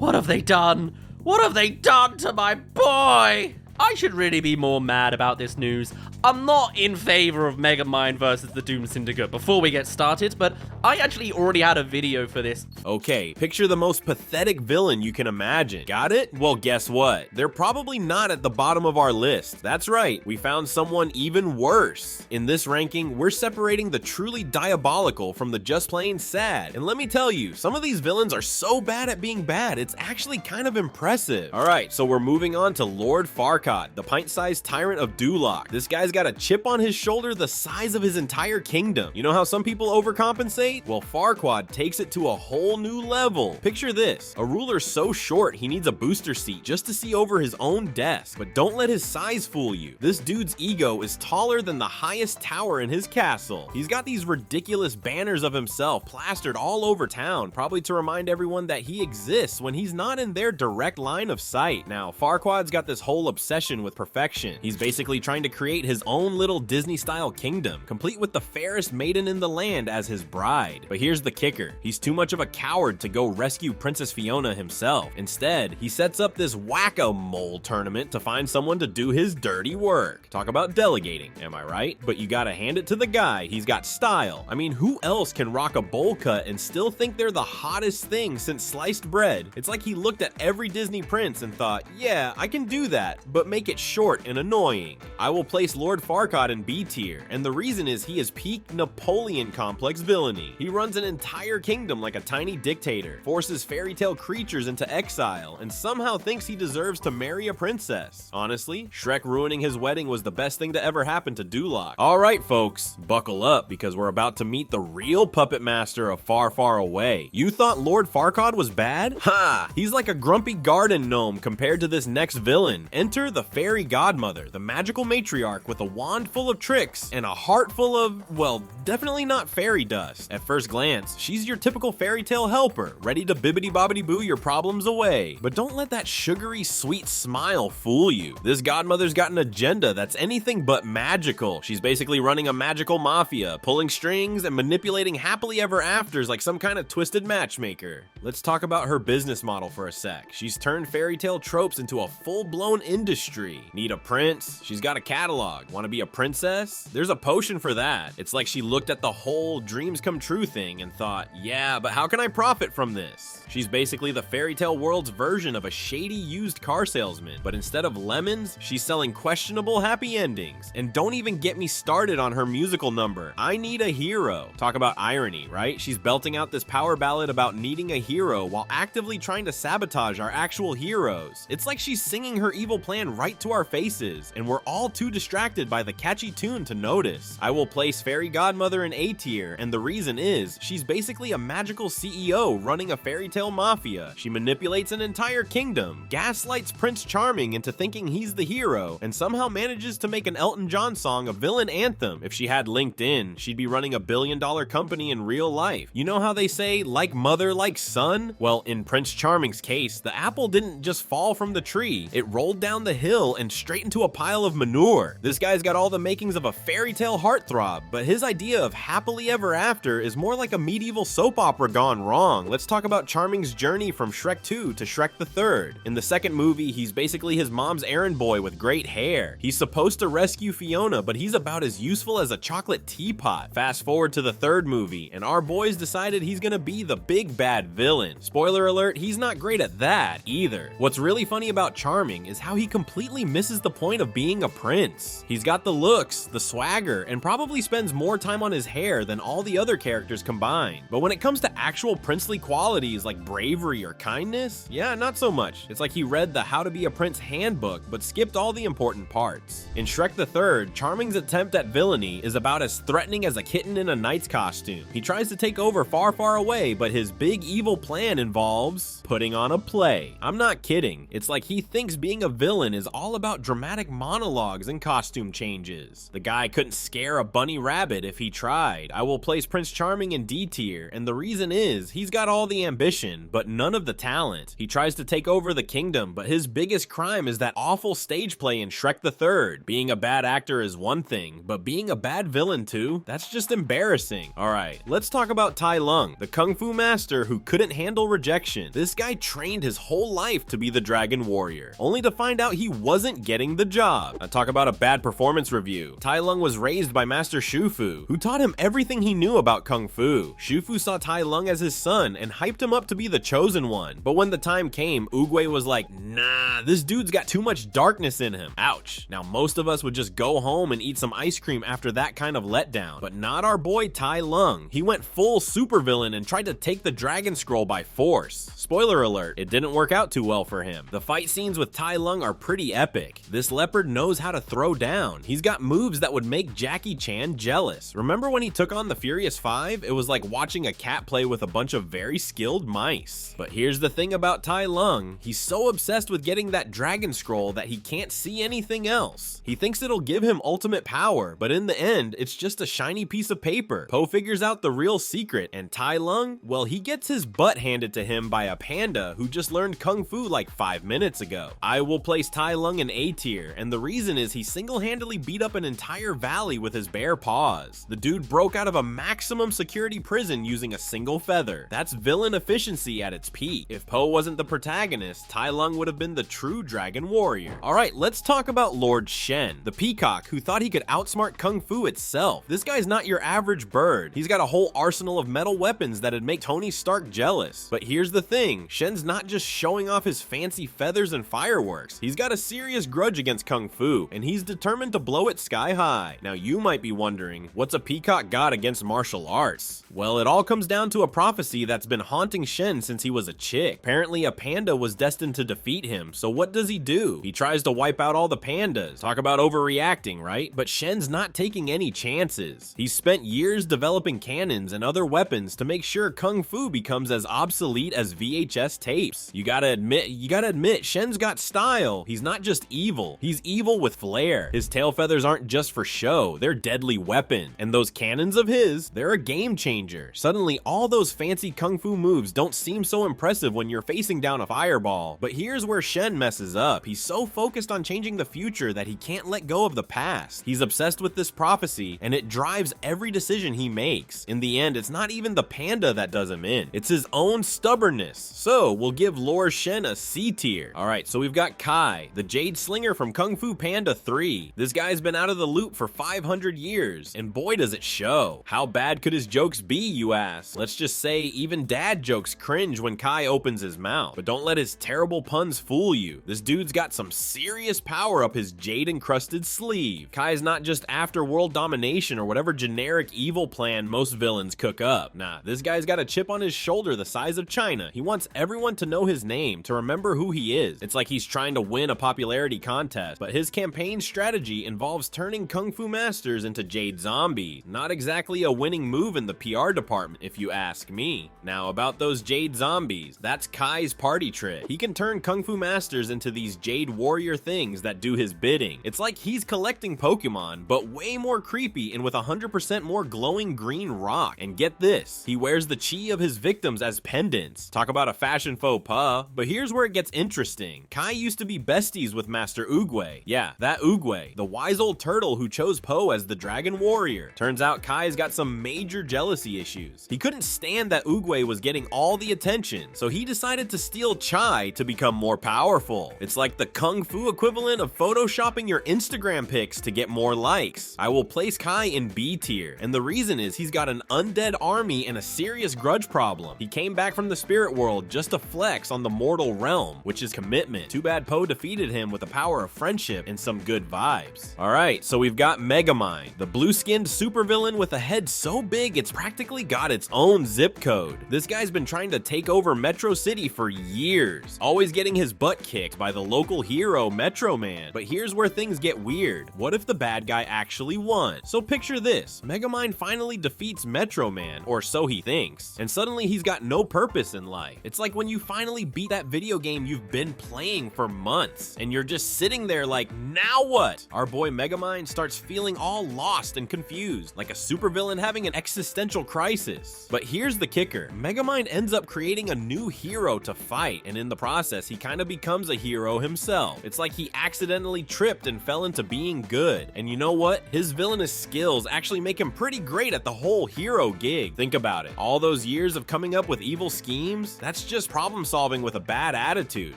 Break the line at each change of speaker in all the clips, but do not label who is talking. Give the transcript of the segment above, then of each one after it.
What have they done? What have they done to my boy? I should really be more mad about this news. I'm not in favor of Megamind versus the Doom Syndicate before we get started, but I actually already had a video for this.
Okay, picture the most pathetic villain you can imagine. Got it? Well, guess what? They're probably not at the bottom of our list. That's right, we found someone even worse. In this ranking, we're separating the truly diabolical from the just plain sad. And let me tell you, some of these villains are so bad at being bad, it's actually kind of impressive. Alright, so we're moving on to Lord Farquaad, the pint-sized tyrant of Duloc. This guy's got a chip on his shoulder the size of his entire kingdom. You know how some people overcompensate? Well, Farquaad takes it to a whole new level. Picture this, a ruler so short he needs a booster seat just to see over his own desk. But don't let his size fool you. This dude's ego is taller than the highest tower in his castle. He's got these ridiculous banners of himself plastered all over town, probably to remind everyone that he exists when he's not in their direct line of sight. Now, Farquaad's got this whole obsession with perfection. He's basically trying to create his own little Disney-style kingdom, complete with the fairest maiden in the land as his bride. But here's the kicker. He's too much of a coward to go rescue Princess Fiona himself. Instead, he sets up this whack-a-mole tournament to find someone to do his dirty work. Talk about delegating, am I right? But you gotta hand it to the guy. He's got style. I mean, who else can rock a bowl cut and still think they're the hottest thing since sliced bread? It's like he looked at every Disney prince and thought, yeah, I can do that, but make it short and annoying. I will place Lord Farquaad in B tier, and the reason is he is peak Napoleon complex villainy. He runs an entire kingdom like a tiny dictator, forces fairy tale creatures into exile, and somehow thinks he deserves to marry a princess. Honestly, Shrek ruining his wedding was the best thing to ever happen to Duloc. Alright folks, buckle up because we're about to meet the real puppet master of Far, Far Away. You thought Lord Farquaad was bad? Ha! He's like a grumpy garden gnome compared to this next villain. Enter the fairy godmother, the magical matriarch with a wand full of tricks and a heart full of, well, definitely not fairy dust. At first glance, she's your typical fairy tale helper, ready to bibbidi-bobbidi-boo your problems away. But don't let that sugary, sweet smile fool you. This godmother's got an agenda that's anything but magical. She's basically running a magical mafia, pulling strings and manipulating happily ever afters like some kind of twisted matchmaker. Let's talk about her business model for a sec. She's turned fairy tale tropes into a full-blown industry. Need a prince? She's got a catalog. Want to be a princess? There's a potion for that. It's like she looked at the whole dreams come true thing and thought, yeah, but how can I profit from this? She's basically the fairy tale world's version of a shady used car salesman, but instead of lemons, she's selling questionable happy endings. And don't even get me started on her musical number, I Need a Hero. Talk about irony, right? She's belting out this power ballad about needing a hero while actively trying to sabotage our actual heroes. It's like she's singing her evil plan right to our faces, and we're all too distracted by the catchy tune to notice. I will place Fairy Godmother in A tier, and the reason is, she's basically a magical CEO running a fairy tale mafia. She manipulates an entire kingdom, gaslights Prince Charming into thinking he's the hero, and somehow manages to make an Elton John song a villain anthem. If she had LinkedIn, she'd be running $1 billion company in real life. You know how they say, like mother, like son? Well, in Prince Charming's case, the apple didn't just fall from the tree, it rolled down the hill and straight into a pile of manure. This guy's got all the makings of a fairy tale heartthrob, but his idea of happily ever after is more like a medieval soap opera gone wrong. Let's talk about Charming's journey from Shrek 2 to Shrek the Third. In the second movie, he's basically his mom's errand boy with great hair. He's supposed to rescue Fiona, but he's about as useful as a chocolate teapot. Fast forward to the third movie, and our boys decided he's gonna be the big bad villain. Spoiler alert, he's not great at that either. What's really funny about Charming is how he completely misses the point of being a prince. He's got the looks, the swagger, and probably spends more time on his hair than all the other characters combined. But when it comes to actual princely qualities like bravery or kindness, yeah, not so much. It's like he read the How to Be a Prince handbook, but skipped all the important parts. In Shrek the Third, Charming's attempt at villainy is about as threatening as a kitten in a knight's costume. He tries to take over Far, Far Away, but his big evil plan involves putting on a play. I'm not kidding. It's like he thinks being a villain is all about dramatic monologues and costume changes. The guy couldn't scare a bunny rabbit if he tried. I will place Prince charming in D tier, and the reason is he's got all the ambition, but none of the talent. He tries to take over the kingdom, but his biggest crime is that awful stage play in Shrek the Third. Being a bad actor is one thing, but being a bad villain too? That's just embarrassing. Alright, let's talk about Tai Lung, the kung fu master who couldn't handle rejection. This guy trained his whole life to be the Dragon Warrior, only to find out he wasn't getting the job. Now talk about a bad performance review. Tai Lung was raised by Master Shufu, who taught him everything he knew about kung fu. Shufu saw Tai Lung as his son and hyped him up to be the chosen one. But when the time came, Oogway was like, nah, this dude's got too much darkness in him. Ouch. Now most of us would just go home and eat some ice cream after that kind of letdown, but not our boy Tai Lung. He went full supervillain and tried to take the Dragon Scroll by force. Spoiler alert, it didn't work out too well for him. The fight scenes with Tai Lung are pretty epic. This leopard knows how to throw down. He's got moves that would make Jackie Chan jealous. Remember when he took on the Furious 5? It was like watching a cat play with a bunch of very skilled mice. But here's the thing about Tai Lung, he's so obsessed with getting that Dragon Scroll that he can't see anything else. He thinks it'll give him ultimate power, but in the end, it's just a shiny piece of paper. Po figures out the real secret, and Tai Lung, well, he gets his butt handed to him by a panda who just learned kung fu like 5 minutes ago. I will place Tai Lung in A tier, and the reason is he single-handedly beat up an entire valley with his bare paws. The dude broke out of a maximum security prison using a single feather. That's villain efficiency at its peak. If Po wasn't the protagonist, Tai Lung would have been the true Dragon Warrior. Alright, let's talk about Lord Shen, the peacock who thought he could outsmart kung fu itself. This guy's not your average bird. He's got a whole arsenal of metal weapons that'd make Tony Stark jealous. But here's the thing, Shen's not just showing off his fancy feathers and fireworks. He's got a serious grudge against kung fu, and he's determined to blow it sky high. Now you might be wondering, what's a peacock got against martial arts? Well, it all comes down to a prophecy that's been haunting Shen since he was a chick. Apparently a panda was destined to defeat him, so what does he do? He tries to wipe out all the pandas. Talk about overreacting, right? But Shen's not taking any chances. He's spent years developing cannons and other weapons to make sure kung fu becomes as obsolete as VHS tapes. You gotta admit, Shen's got style. He's not just evil. He's evil with flair. His tail feathers aren't just for show, they're deadly weapons. And those cannons of his, they're a game changer. Suddenly, all those fancy kung fu moves don't seem so impressive when you're facing down a fireball. But here's where Shen messes up. He's so focused on changing the future that he can't let go of the past. He's obsessed with this prophecy, and it drives every decision he makes. In the end, it's not even the panda that does him in. It's his own stubbornness. So, we'll give Lord Shen a C tier. Alright, so we've got Kai, the Jade Slinger from Kung Fu Panda 3. This guy's been out of the loop for 500 years, and boy does it show. How bad could his jokes be, you ask? Let's just say even dad jokes cringe when Kai opens his mouth. But don't let his terrible puns fool you. This dude's got some serious power up his jade-encrusted sleeve. Kai's not just after world domination or whatever generic evil plan most villains cook up. Nah, this guy's got a chip on his shoulder the size of China. He wants everyone to know his name, to remember who he is. It's like he's trying to win a popularity contest, but his campaign strategy involves turning kung fu masters into jade zombies. Not exactly a winning move in the PR department, if you ask me. Now, about those jade zombies, that's Kai's party trick. He can turn kung fu masters into these jade warrior things that do his bidding. It's like he's collecting Pokemon, but way more creepy and with 100% more glowing green rock. And get this, he wears the chi of his victims as pendants. Talk about a fashion faux pas, but here's where it gets interesting. Kai used to be besties with Master Oogway. Yeah, that Oogway, the wise old turtle who chose Po as the Dragon Warrior. Turns out Kai's got some major jealousy issues. He couldn't stand that Oogway was getting all the attention, so he decided to steal chai to become more powerful. It's like the kung fu equivalent of photoshopping your Instagram pics to get more likes. I will place Kai in B tier, and the reason is he's got an undead army and a serious grudge problem. He came back from the spirit world just to flex on the mortal realm, which is commitment. Too bad Po defeated him with the power of friendship and some good vibes. Alright, so we've got Megamind, the blue-skinned supervillain with a head so big it's practically got its own zip code. This guy's been trying to take over Metro City for years, always getting his butt kicked by the local hero Metro Man. But here's where things get weird. What if the bad guy actually won? So picture this, Megamind finally defeats Metro Man, or so he thinks, and suddenly he's got no purpose in life. It's like when you finally beat that video game you've been playing for months, and you're just sitting there like, now what? Our boy Megamind starts feeling all lost and confused, like a supervillain having an existential crisis. But here's the kicker. Megamind ends up creating a new hero to fight, and in the process, he kind of becomes a hero himself. It's like he accidentally tripped and fell into being good. And you know what? His villainous skills actually make him pretty great at the whole hero gig. Think about it. All those years of coming up with evil schemes, that's just problem solving with a bad attitude.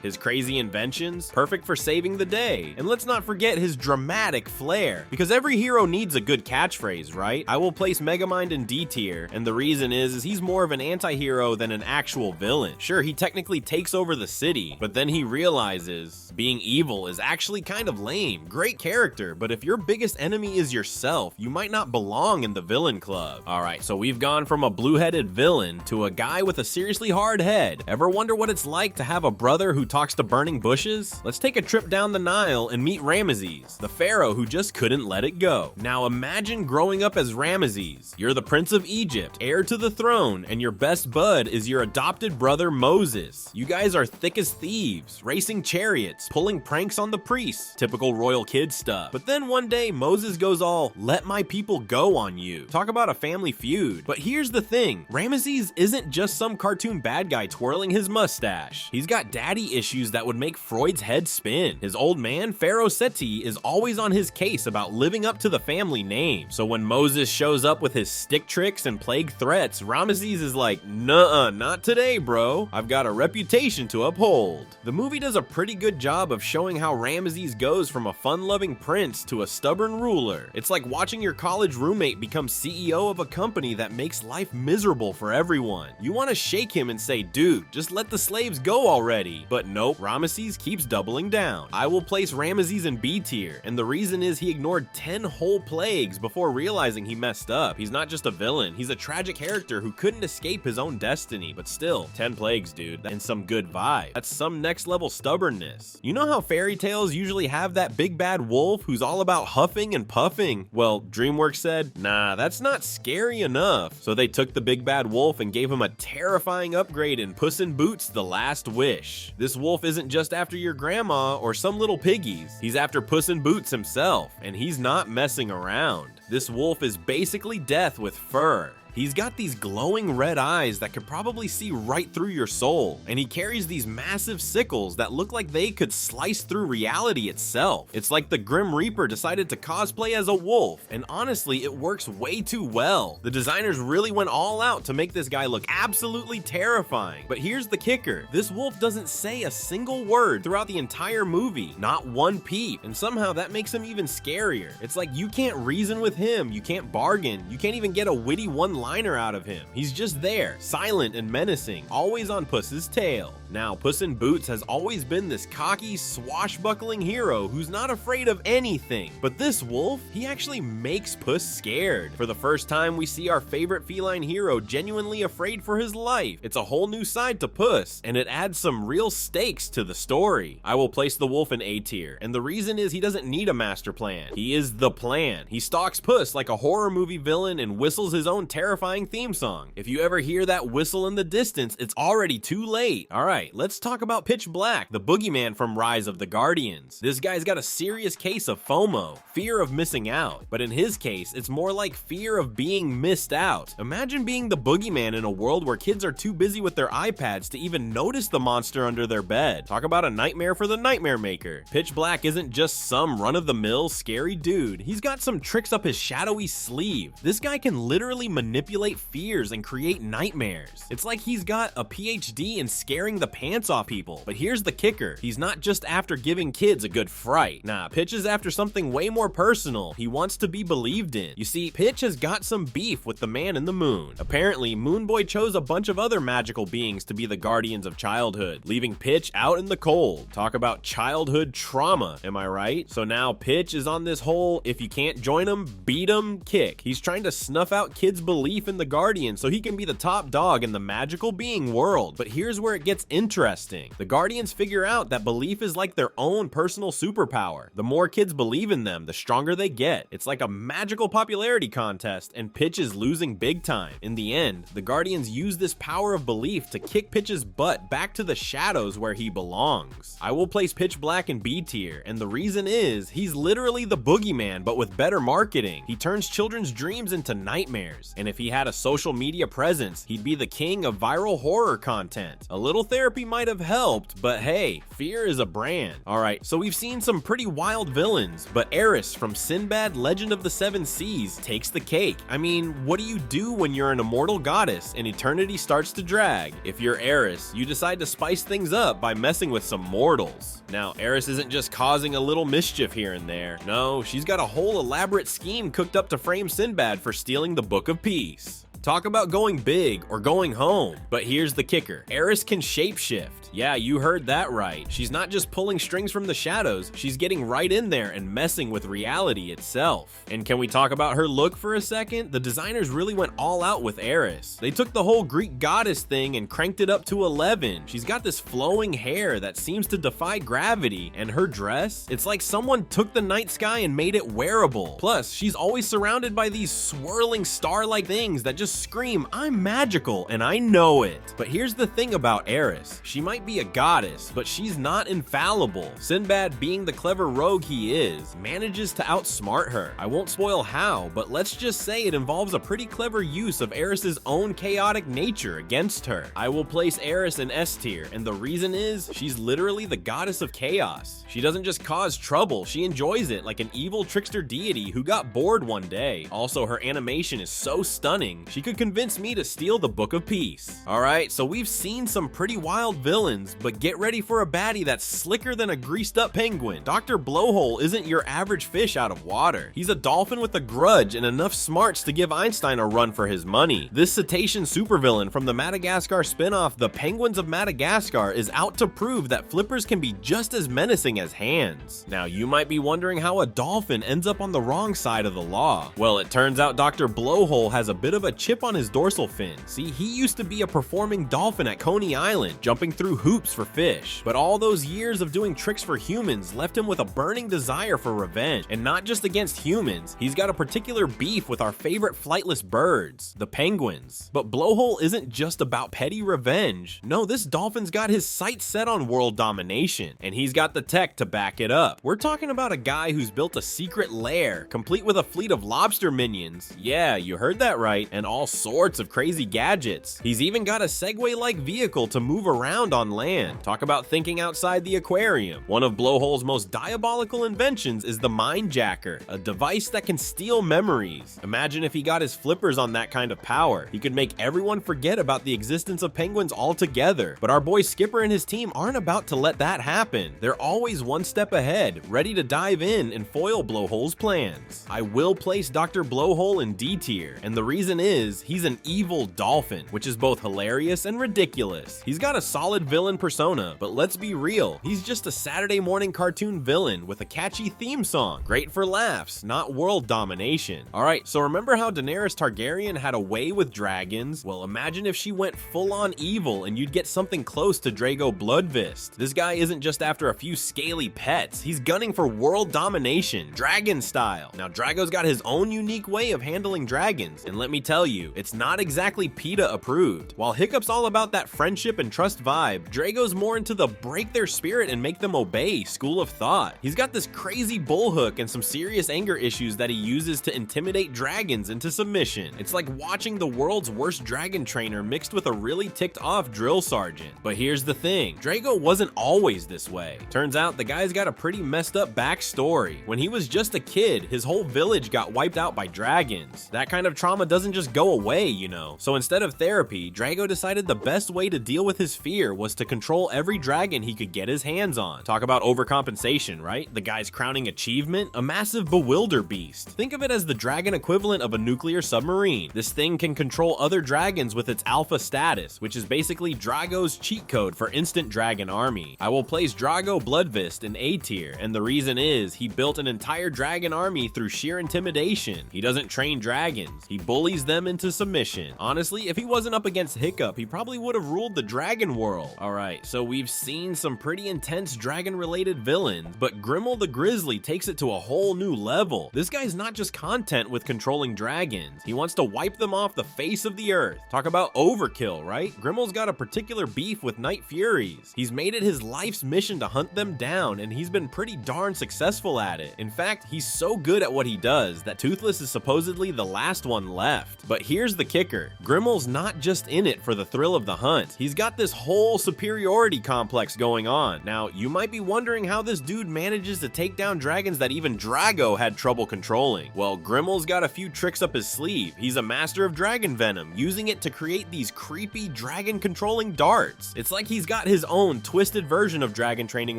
His crazy inventions, perfect for saving the day. And let's not forget his dramatic flair, because every hero needs a good catchphrase, right? I will place Megamind in D tier, and the reason is he's more of an anti-hero than an actual villain. Sure, he technically takes over the city, but then he realizes being evil is actually kind of lame. Great character, but if your biggest enemy is yourself, you might not belong in the villain club. Alright, so we've gone from a blue-headed villain to a guy with a seriously hard head. Ever wonder what it's like to have a brother who talks to burning bushes? Let's take a trip down the Nile and meet Ramesses, the pharaoh who just couldn't let it go. Now imagine growing up as Ramesses. You're the prince of Egypt, heir to the throne, and your best bud is your adopted brother Moses. You guys are thick as thieves, racing chariots, pulling pranks on the priests, typical royal kid stuff. But then one day Moses goes all, "Let my people go" on you. Talk about a family feud. But here's the thing, Ramesses isn't just some cartoon bad guy twirling his mustache. He's got daddy issues that would make Freud's head spin. His old man, Pharaoh Seti, is always on his case about living up to the family name. So when Moses shows up with his stick tricks and plague threats, Ramesses is like, "Nuh-uh, not today, bro. I've got a reputation to uphold." The movie does a pretty good job of showing how Ramesses goes from a fun-loving prince to a stubborn ruler. It's like watching your college roommate become CEO of a company that makes life miserable for everyone. You want to shake him and say, "Dude, just let the slaves go already." But nope, Ramesses keeps doubling down. I will place Ramesses in B tier, and the reason is he ignored 10 whole plagues before realizing he messed up. He's not just a villain, he's a tragic character who couldn't escape his own destiny, but still, 10 plagues, dude, and some good vibe. That's some next level stubbornness. You know how fairy tales usually have that big bad wolf who's all about huffing and puffing? Well, DreamWorks said, nah, that's not scary enough. So they took the big bad wolf and gave him a terrifying upgrade in Puss in Boots: The Last Wish. This wolf isn't just after your grandma or some little piggies. He's after Puss in Boots himself, and he's not messing around. This wolf is basically death with fur. He's got these glowing red eyes that could probably see right through your soul, and he carries these massive sickles that look like they could slice through reality itself. It's like the Grim Reaper decided to cosplay as a wolf, and honestly, it works way too well. The designers really went all out to make this guy look absolutely terrifying. But here's the kicker, this wolf doesn't say a single word throughout the entire movie, not one peep, and somehow that makes him even scarier. It's like you can't reason with him, you can't bargain, you can't even get a witty one-liner out of him. He's just there, silent and menacing, always on Puss's tail. Now, Puss in Boots has always been this cocky, swashbuckling hero who's not afraid of anything. But this wolf, he actually makes Puss scared. For the first time, we see our favorite feline hero genuinely afraid for his life. It's a whole new side to Puss, and it adds some real stakes to the story. I will place the wolf in A tier, and the reason is he doesn't need a master plan. He is the plan. He stalks Puss like a horror movie villain and whistles his own terrifying theme song. If you ever hear that whistle in the distance, it's already too late. Alright, let's talk about Pitch Black, the boogeyman from Rise of the Guardians. This guy's got a serious case of FOMO, fear of missing out. But in his case, it's more like fear of being missed out. Imagine being the boogeyman in a world where kids are too busy with their iPads to even notice the monster under their bed. Talk about a nightmare for the nightmare maker. Pitch Black isn't just some run-of-the-mill scary dude. He's got some tricks up his shadowy sleeve. This guy can literally manipulate fears and create nightmares. It's like he's got a PhD in scaring the pants off people. But here's the kicker, he's not just after giving kids a good fright. Nah, Pitch is after something way more personal. He wants to be believed in. You see, Pitch has got some beef with the man in the moon. Apparently, Moon Boy chose a bunch of other magical beings to be the guardians of childhood, leaving Pitch out in the cold. Talk about childhood trauma, am I right? So now Pitch is on this whole, if you can't join him, beat him kick. He's trying to snuff out kids' belief in the Guardian so he can be the top dog in the magical being world. But here's where it gets interesting. The Guardians figure out that belief is like their own personal superpower. The more kids believe in them, the stronger they get. It's like a magical popularity contest, and Pitch is losing big time. In the end, the Guardians use this power of belief to kick Pitch's butt back to the shadows where he belongs. I will place Pitch Black in B tier, and the reason is he's literally the boogeyman but with better marketing. He turns children's dreams into nightmares, and if if he had a social media presence, he'd be the king of viral horror content. A little therapy might have helped, but hey, fear is a brand. Alright, so we've seen some pretty wild villains, but Eris from Sinbad Legend of the Seven Seas takes the cake. I mean, what do you do when you're an immortal goddess and eternity starts to drag? If you're Eris, you decide to spice things up by messing with some mortals. Now, Eris isn't just causing a little mischief here and there. No, she's got a whole elaborate scheme cooked up to frame Sinbad for stealing the Book of Peace. Talk about going big or going home. But here's the kicker. Eris can shapeshift. Yeah, you heard that right. She's not just pulling strings from the shadows, she's getting right in there and messing with reality itself. And can we talk about her look for a second? The designers really went all out with Eris. They took the whole Greek goddess thing and cranked it up to 11. She's got this flowing hair that seems to defy gravity, and her dress, it's like someone took the night sky and made it wearable. Plus, she's always surrounded by these swirling star-like things that just scream, I'm magical, and I know it. But here's the thing about Eris. She might be a goddess, but she's not infallible. Sinbad, being the clever rogue he is, manages to outsmart her. I won't spoil how, but let's just say it involves a pretty clever use of Eris's own chaotic nature against her. I will place Eris in S tier, and the reason is, she's literally the goddess of chaos. She doesn't just cause trouble, she enjoys it like an evil trickster deity who got bored one day. Also, her animation is so stunning, she could convince me to steal the Book of Peace. Alright, so we've seen some pretty wild villains, but get ready for a baddie that's slicker than a greased up penguin. Dr. Blowhole isn't your average fish out of water. He's a dolphin with a grudge and enough smarts to give Einstein a run for his money. This cetacean supervillain from the Madagascar spinoff The Penguins of Madagascar is out to prove that flippers can be just as menacing as hands. Now, you might be wondering how a dolphin ends up on the wrong side of the law. Well, it turns out Dr. Blowhole has a bit of a chip on his dorsal fin. See, he used to be a performing dolphin at Coney Island, jumping through hoops for fish. But all those years of doing tricks for humans left him with a burning desire for revenge. And not just against humans, he's got a particular beef with our favorite flightless birds, the penguins. But Blowhole isn't just about petty revenge. No, this dolphin's got his sights set on world domination, and he's got the tech to back it up. We're talking about a guy who's built a secret lair, complete with a fleet of lobster minions. Yeah, you heard that right, and all sorts of crazy gadgets. He's even got a Segway-like vehicle to move around on land. Talk about thinking outside the aquarium. One of Blowhole's most diabolical inventions is the Mind Jacker, a device that can steal memories. Imagine if he got his flippers on that kind of power. He could make everyone forget about the existence of penguins altogether. But our boy Skipper and his team aren't about to let that happen. They're always one step ahead, ready to dive in and foil Blowhole's plans. I will place Dr. Blowhole in D tier, and the reason is, he's an evil dolphin, which is both hilarious and ridiculous. He's got a solid villain persona, but let's be real, he's just a Saturday morning cartoon villain with a catchy theme song. Great for laughs, not world domination. Alright, so remember how Daenerys Targaryen had a way with dragons? Well, imagine if she went full-on evil and you'd get something close to Drago Bloodfist. This guy isn't just after a few scaly pets, he's gunning for world domination, dragon style. Now, Drago's got his own unique way of handling dragons, and let me tell you, it's not exactly PETA approved. While Hiccup's all about that friendship and trust vibe, Drago's more into the break their spirit and make them obey school of thought. He's got this crazy bullhook and some serious anger issues that he uses to intimidate dragons into submission. It's like watching the world's worst dragon trainer mixed with a really ticked off drill sergeant. But here's the thing, Drago wasn't always this way. Turns out the guy's got a pretty messed up backstory. When he was just a kid, his whole village got wiped out by dragons. That kind of trauma doesn't just go away, you know. So instead of therapy, Drago decided the best way to deal with his fear was to control every dragon he could get his hands on. Talk about overcompensation, right? The guy's crowning achievement? A massive bewilder beast. Think of it as the dragon equivalent of a nuclear submarine. This thing can control other dragons with its alpha status, which is basically Drago's cheat code for instant dragon army. I will place Drago Bloodfist in A tier, and the reason is, he built an entire dragon army through sheer intimidation. He doesn't train dragons, he bullies them into submission. Honestly, if he wasn't up against Hiccup, he probably would have ruled the dragon world. Alright, so we've seen some pretty intense dragon-related villains, but Grimmel the Grizzly takes it to a whole new level. This guy's not just content with controlling dragons, he wants to wipe them off the face of the earth. Talk about overkill, right? Grimmel's got a particular beef with Night Furies. He's made it his life's mission to hunt them down, and he's been pretty darn successful at it. In fact, he's so good at what he does that Toothless is supposedly the last one left. But here's the kicker. Grimmel's not just in it for the thrill of the hunt. He's got this whole superiority complex going on. Now, you might be wondering how this dude manages to take down dragons that even Drago had trouble controlling. Well, Grimmel's got a few tricks up his sleeve. He's a master of dragon venom, using it to create these creepy dragon-controlling darts. It's like he's got his own twisted version of Dragon Training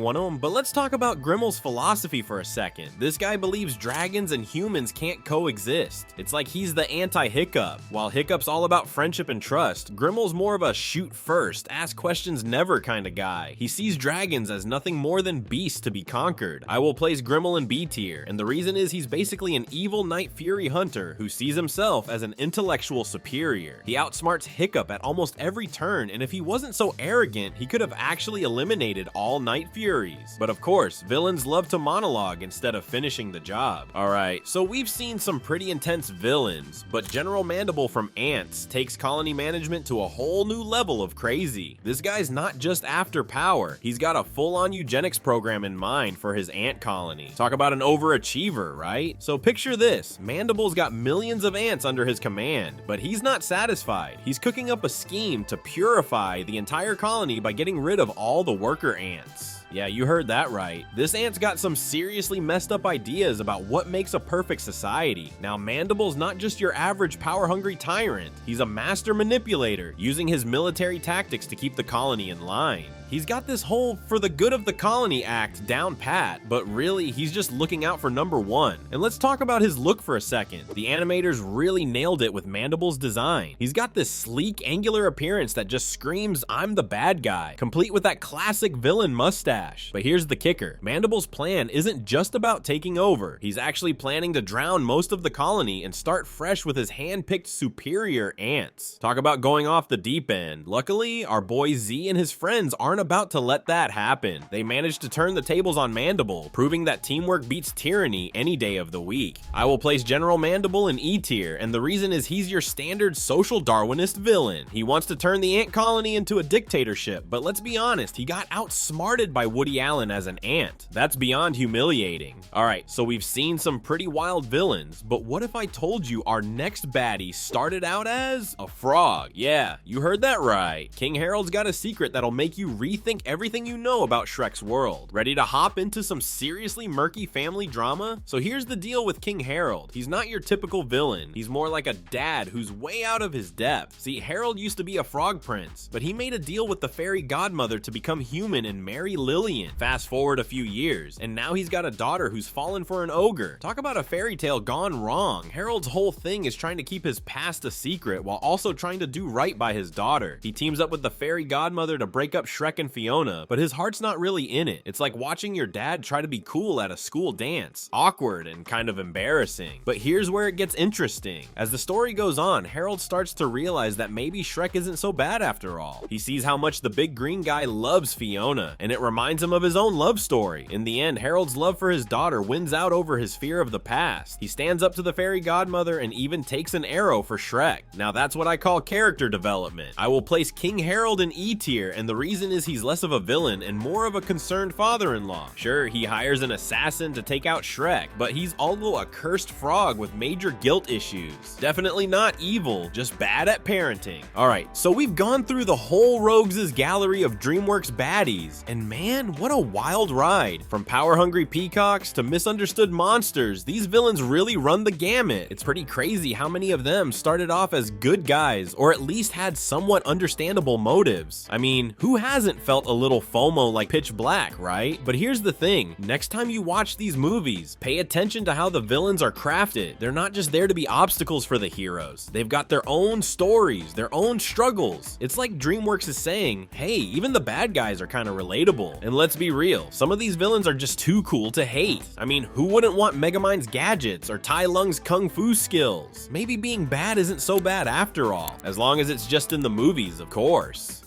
101, but let's talk about Grimmel's philosophy for a second. This guy believes dragons and humans can't coexist. It's like he's the anti-Hiccup. While Hiccup's all about friendship and trust, Grimmel's more of a shoot first, ask questions never kind of guy. He sees dragons as nothing more than beasts to be conquered. I will place Grimmel in B tier, and the reason is he's basically an evil Night Fury hunter who sees himself as an intellectual superior. He outsmarts Hiccup at almost every turn, and if he wasn't so arrogant, he could have actually eliminated all Night Furies. But of course, villains love to monologue instead of finishing the job. Alright, so we've seen some pretty intense villains, but General Mandible from Ants takes colony management to a whole new level of crazy. This guy's not just after power, he's got a full-on eugenics program in mind for his ant colony. Talk about an overachiever, right? So picture this, Mandible's got millions of ants under his command, but he's not satisfied. He's cooking up a scheme to purify the entire colony by getting rid of all the worker ants. Yeah, you heard that right. This ant's got some seriously messed up ideas about what makes a perfect society. Now, Mandible's not just your average power-hungry tyrant. He's a master manipulator, using his military tactics to keep the colony in line. He's got this whole for the good of the colony act down pat, but really, he's just looking out for number one. And let's talk about his look for a second. The animators really nailed it with Mandible's design. He's got this sleek, angular appearance that just screams, I'm the bad guy, complete with that classic villain mustache. But here's the kicker. Mandible's plan isn't just about taking over. He's actually planning to drown most of the colony and start fresh with his hand-picked superior ants. Talk about going off the deep end. Luckily, our boy Z and his friends aren't about to let that happen. They managed to turn the tables on Mandible, proving that teamwork beats tyranny any day of the week. I will place General Mandible in E tier, and the reason is he's your standard social Darwinist villain. He wants to turn the ant colony into a dictatorship, but let's be honest, he got outsmarted by Woody Allen as an ant. That's beyond humiliating. Alright, so we've seen some pretty wild villains, but what if I told you our next baddie started out as a frog? Yeah, you heard that right. King Harold's got a secret that'll make you rethink everything you know about Shrek's world. Ready to hop into some seriously murky family drama? So here's the deal with King Harold. He's not your typical villain. He's more like a dad who's way out of his depth. See, Harold used to be a frog prince, but he made a deal with the fairy godmother to become human and marry Lillian. Fast forward a few years, and now he's got a daughter who's fallen for an ogre. Talk about a fairy tale gone wrong. Harold's whole thing is trying to keep his past a secret while also trying to do right by his daughter. He teams up with the fairy godmother to break up Shrek and Fiona, but his heart's not really in it. It's like watching your dad try to be cool at a school dance. Awkward and kind of embarrassing. But here's where it gets interesting. As the story goes on, Harold starts to realize that maybe Shrek isn't so bad after all. He sees how much the big green guy loves Fiona, and it reminds him of his own love story. In the end, Harold's love for his daughter wins out over his fear of the past. He stands up to the fairy godmother and even takes an arrow for Shrek. Now that's what I call character development. I will place King Harold in E tier, and the reason is he's less of a villain and more of a concerned father-in-law. Sure, he hires an assassin to take out Shrek, but he's also a cursed frog with major guilt issues. Definitely not evil, just bad at parenting. Alright, so we've gone through the whole Rogues' gallery of DreamWorks baddies, and man, what a wild ride. From power-hungry peacocks to misunderstood monsters, these villains really run the gamut. It's pretty crazy how many of them started off as good guys, or at least had somewhat understandable motives. I mean, who hasn't felt a little FOMO like Pitch Black, right? But here's the thing, next time you watch these movies, pay attention to how the villains are crafted. They're not just there to be obstacles for the heroes. They've got their own stories, their own struggles. It's like DreamWorks is saying, hey, even the bad guys are kind of relatable. And let's be real, some of these villains are just too cool to hate. I mean, who wouldn't want Megamind's gadgets or Tai Lung's kung fu skills? Maybe being bad isn't so bad after all, as long as it's just in the movies, of course.